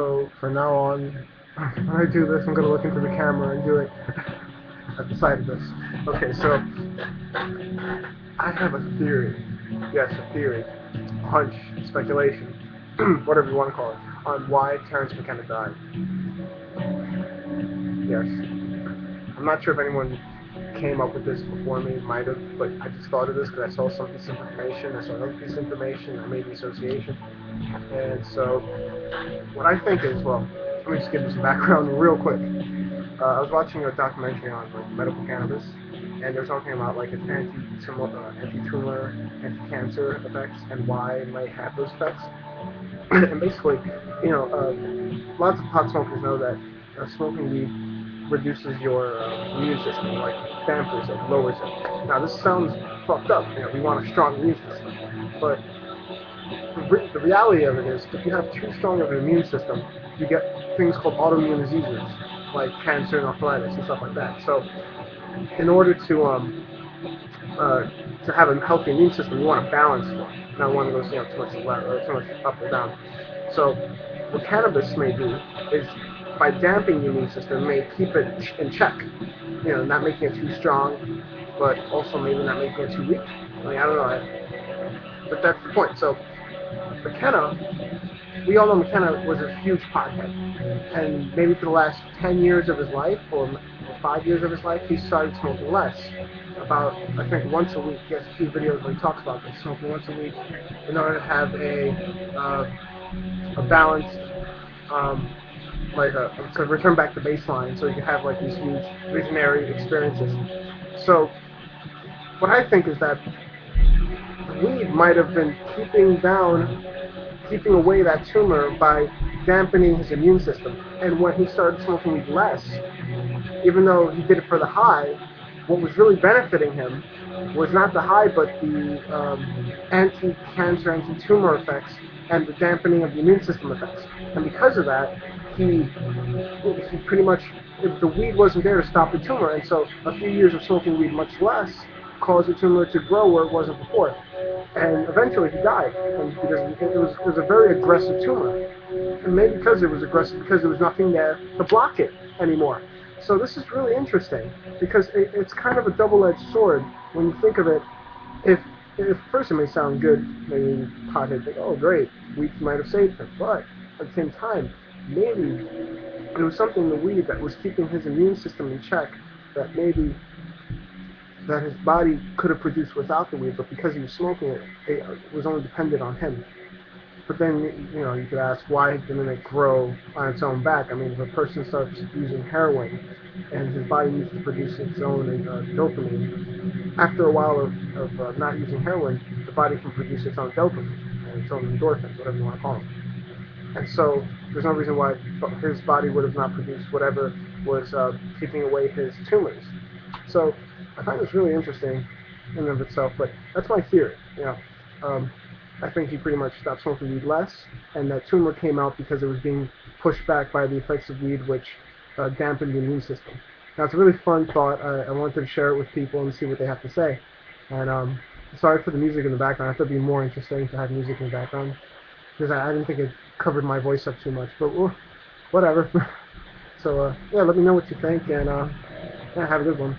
So for now on, when I do this, I'm going to look into the camera and do it at the side of this. Okay, so I have a theory. Yes, a theory. Hunch, speculation, whatever you want to call it, on why Terrence Mckenna died. Yes. I'm not sure if anyone came up with this before me, might have, but I just thought of this because I saw some piece of information, I saw another piece of information, I made the association. And so, what I think is, well, let me just give you some background real quick. I was watching a documentary on like medical cannabis, and they're talking about like its anti-tumor, anti-cancer effects, and why it might have those effects. And basically, lots of pot smokers know that smoking weed reduces your immune system, like dampers it, lowers it. Now this sounds fucked up. We want a strong immune system, but the reality of it is, if you have too strong of an immune system, you get things called autoimmune diseases, like cancer and arthritis and stuff like that. So, in order to have a healthy immune system, you want a balanced one. Not one that goes too much left or too much up or down. So, what cannabis may do is, by damping the immune system, may keep it in check. Not making it too strong, but also maybe not making it too weak. I don't know. But that's the point. So, Mckenna, we all know McKenna was a huge pothead, and maybe for the last 10 years of his life, or 5 years of his life, he started smoking less. About, I think, once a week. He has a few videos where he talks about this, smoking once a week, in order to have a balanced, to return back to baseline, so he could have like these huge visionary experiences. So, what I think is that weed might have been keeping away that tumor by dampening his immune system. And when he started smoking weed less, even though he did it for the high, what was really benefiting him was not the high, but the anti-cancer, anti-tumor effects and the dampening of the immune system effects. And because of that, he pretty much, if the weed wasn't there to stop the tumor, and so a few years of smoking weed much less caused the tumor to grow where it wasn't before. And eventually he died, and because it was a very aggressive tumor. And maybe because it was aggressive, because there was nothing there to block it anymore. So this is really interesting, because it's kind of a double-edged sword when you think of it. If first it may sound good, maybe pothead think, oh great, weed might have saved him, but at the same time, maybe there was something in the weed that was keeping his immune system in check, that maybe that his body could have produced without the weed, but because he was smoking it, it was only dependent on him. But then, you could ask, why didn't it grow on its own back? I mean, if a person starts using heroin and his body needs to produce its own dopamine, after a while of not using heroin, the body can produce its own dopamine and its own endorphins, whatever you want to call them. And so there's no reason why his body would have not produced whatever was keeping away his tumors. So I find this really interesting in and of itself, but that's my theory. I think he pretty much stopped smoking weed less, and that tumor came out because it was being pushed back by the effects of weed, which dampened the immune system. Now, it's a really fun thought. I wanted to share it with people and see what they have to say. And sorry for the music in the background. I thought it'd be more interesting to have music in the background, because I didn't think it covered my voice up too much, but whatever. So, yeah, let me know what you think, and yeah, have a good one.